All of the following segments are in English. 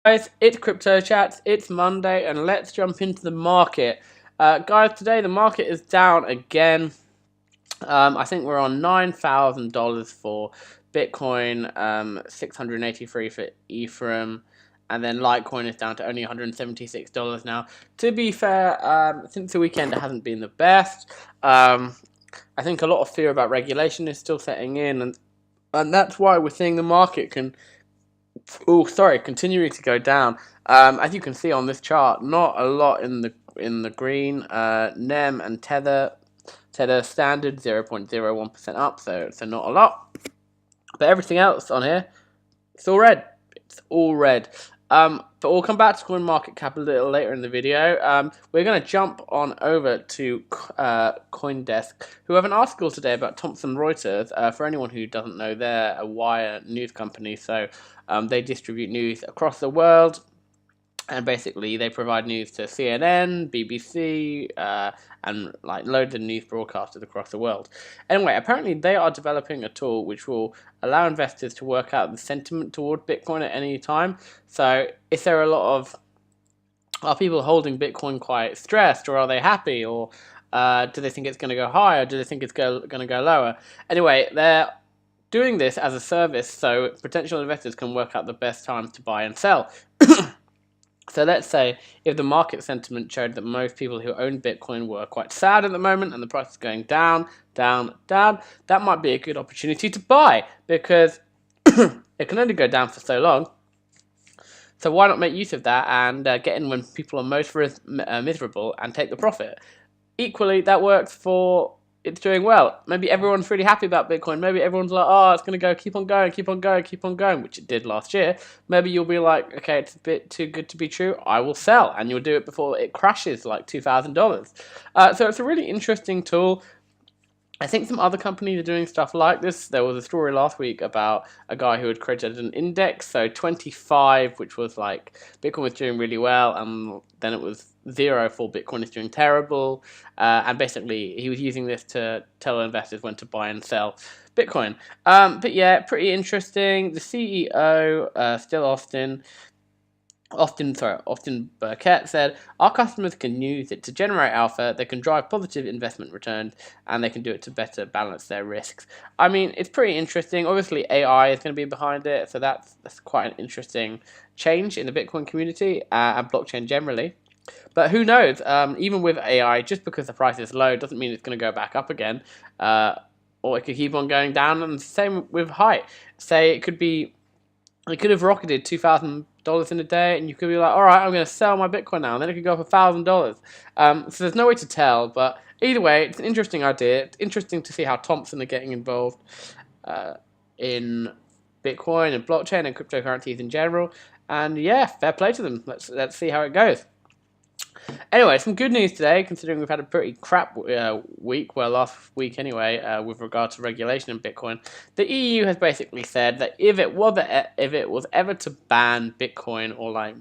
Guys, it's Crypto Chats, it's Monday, and let's jump into the market. Guys, today the market is down again. I think we're on $9,000 for Bitcoin, 683 for Ethereum, and then Litecoin is down to only $176 now. To be fair, since the weekend it hasn't been the best. I think a lot of fear about regulation is still setting in, and that's why we're seeing the market continuing to go down. As you can see on this chart, not a lot in the green. NEM and Tether standard 0.01% up, so not a lot. But everything else on here, it's all red. It's all red. But we'll come back to CoinMarketCap a little later in the video. We're going to jump on over to CoinDesk, who have an article today about Thomson Reuters. For anyone who doesn't know, they're a wire news company, so they distribute news across the world. And basically, they provide news to CNN, BBC, and like loads of news broadcasters across the world. Anyway, apparently they are developing a tool which will allow investors to work out the sentiment toward Bitcoin at any time. So, is there are people holding Bitcoin quite stressed, or are they happy, or do they think it's going to go higher? Do they think it's going to go lower? Anyway, they're doing this as a service so potential investors can work out the best time to buy and sell. So let's say if the market sentiment showed that most people who own Bitcoin were quite sad at the moment and the price is going down, down, down, that might be a good opportunity to buy because it can only go down for so long. So why not make use of that and get in when people are most miserable and take the profit? Equally, that works for it's doing well. Maybe everyone's really happy about Bitcoin. Maybe everyone's like, oh, it's going to go, keep on going, keep on going, keep on going, which it did last year. Maybe you'll be like, okay, it's a bit too good to be true. I will sell. And you'll do it before it crashes like $2,000. So it's a really interesting tool. I think some other companies are doing stuff like this. There was a story last week about a guy who had created an index, so 25, which was like Bitcoin was doing really well, and then it was 0 for Bitcoin is doing terrible. And basically, he was using this to tell investors when to buy and sell Bitcoin. But yeah, pretty interesting. The CEO, still Austin Burkett said, our customers can use it to generate alpha, they can drive positive investment returns, and they can do it to better balance their risks. I mean, it's pretty interesting. Obviously, AI is going to be behind it, so that's quite an interesting change in the Bitcoin community and blockchain generally. But who knows, even with AI, just because the price is low doesn't mean it's going to go back up again, or it could keep on going down, and the same with height. Say it could have rocketed $2,000 in a day, and you could be like, all right, I'm going to sell my Bitcoin now, and then it could go up $1,000. So there's no way to tell, but either way, it's an interesting idea. It's interesting to see how Thomson are getting involved in Bitcoin and blockchain and cryptocurrencies in general. And yeah, fair play to them. Let's see how it goes. Anyway, some good news today, considering we've had a pretty crap week, well, last week anyway, with regard to regulation in Bitcoin. The EU has basically said that if it was ever to ban Bitcoin or like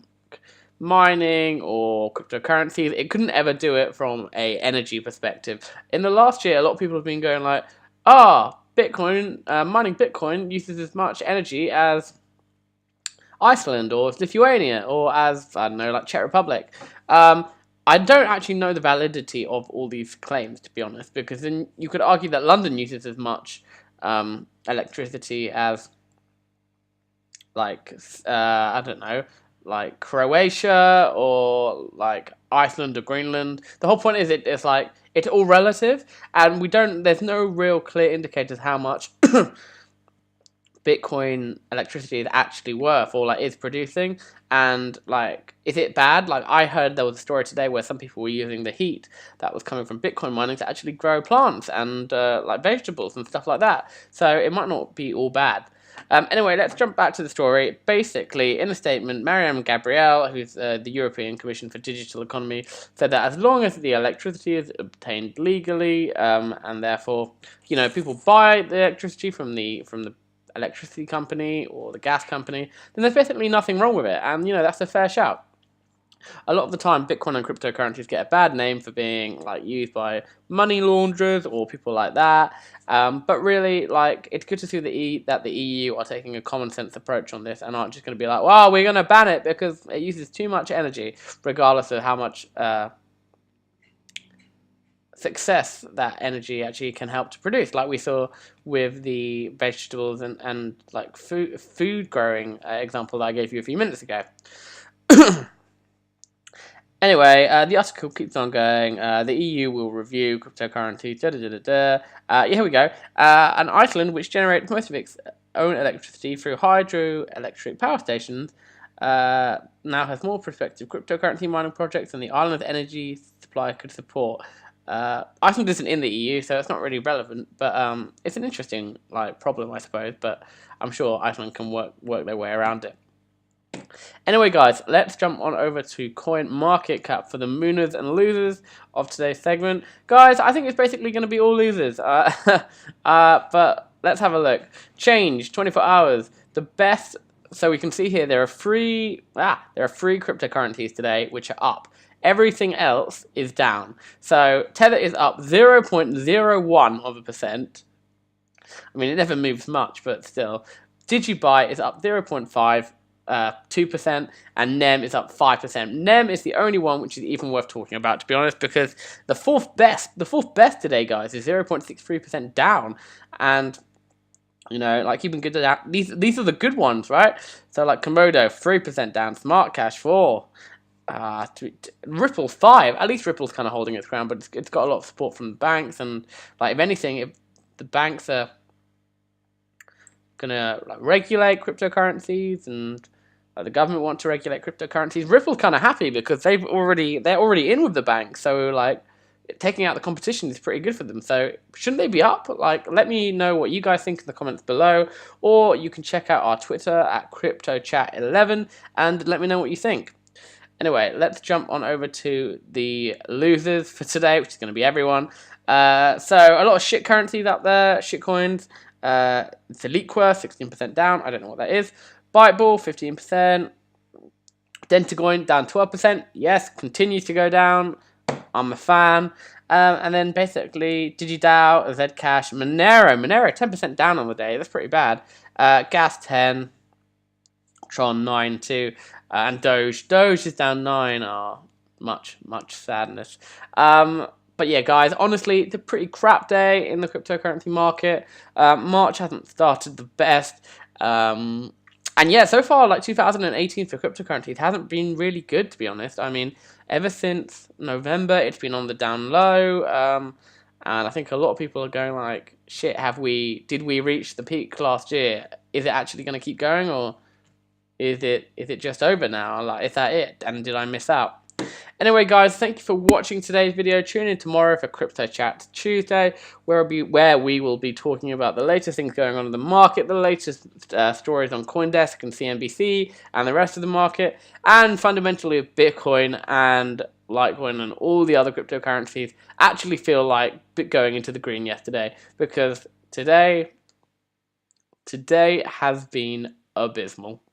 mining or cryptocurrencies, it couldn't ever do it from a energy perspective. In the last year, a lot of people have been going like, Bitcoin, mining Bitcoin uses as much energy as Iceland or Lithuania or as, I don't know, like Czech Republic. I don't actually know the validity of all these claims, to be honest, because then you could argue that London uses as much electricity as, like, I don't know, like Croatia or like Iceland or Greenland. The whole point is it's like, it's all relative, and there's no real clear indicators how much Bitcoin electricity is actually worth or like is producing, and like, is it bad? Like, I heard there was a story today where some people were using the heat that was coming from Bitcoin mining to actually grow plants and like vegetables and stuff like that. So it might not be all bad. Anyway, let's jump back to the story. Basically, in a statement, Mariam Gabriel, who's the European Commission for Digital Economy, said that as long as the electricity is obtained legally, and therefore, people buy the electricity from the electricity company or the gas company, then there's basically nothing wrong with it, and that's a fair shout. A lot of the time, Bitcoin and cryptocurrencies get a bad name for being like used by money launderers or people like that. But really, like, it's good to see that the EU are taking a common sense approach on this and aren't just going to be like, well, we're going to ban it because it uses too much energy, regardless of how much success that energy actually can help to produce, like we saw with the vegetables and like food growing example that I gave you a few minutes ago. Anyway, the article keeps on going. The EU will review cryptocurrencies. Yeah, here we go. And Iceland, which generates most of its own electricity through hydroelectric power stations, now has more prospective cryptocurrency mining projects than the island's energy supply could support. Iceland isn't in the EU, so it's not really relevant. But it's an interesting problem, I suppose. But I'm sure Iceland can work their way around it. Anyway, guys, let's jump on over to coin market cap for the mooners and losers of today's segment. Guys, I think it's basically going to be all losers. But let's have a look. Change 24 hours. The best. So we can see here there are three cryptocurrencies today which are up. Everything else is down. So Tether is up 0.01%. I mean, it never moves much, but still. DigiByte is up 0.5%. 2%, and NEM is up 5%. NEM is the only one which is even worth talking about, to be honest, because the fourth best today, guys, is 0.63% down, and keeping good to that. These are the good ones, right? So like Komodo 3% down, Smart Cash 4, Ripple 5. At least Ripple's kind of holding its ground, but it's got a lot of support from the banks, and if anything, if the banks are gonna regulate cryptocurrencies and the government want to regulate cryptocurrencies, Ripple's kind of happy because they're already in with the bank, so taking out the competition is pretty good for them. So shouldn't they be up? Let me know what you guys think in the comments below, or you can check out our Twitter at CryptoChat11 and let me know what you think. Anyway, let's jump on over to the losers for today, which is going to be everyone. So a lot of shit currencies out there, shit coins. Zeliqua 16% down. I don't know what that is. Byteball 15%. Dentacoin down 12%. Yes, continues to go down. I'm a fan. And then basically DigiDAO, Zcash, Monero 10% down on the day. That's pretty bad. Gas 10. Tron 9 too. And Doge is down 9. Oh, much sadness. But yeah, guys, honestly, it's a pretty crap day in the cryptocurrency market. March hasn't started the best. And yeah, so far, 2018 for cryptocurrencies hasn't been really good, to be honest. I mean, ever since November, it's been on the down low. And I think a lot of people are going shit, did we reach the peak last year? Is it actually going to keep going, or is it just over now? Is that it? And did I miss out? Anyway, guys, thank you for watching today's video. Tune in tomorrow for Crypto Chat Tuesday, where we will be talking about the latest things going on in the market, the latest stories on CoinDesk and CNBC, and the rest of the market, and fundamentally Bitcoin and Litecoin and all the other cryptocurrencies actually feel like going into the green yesterday, because today has been abysmal.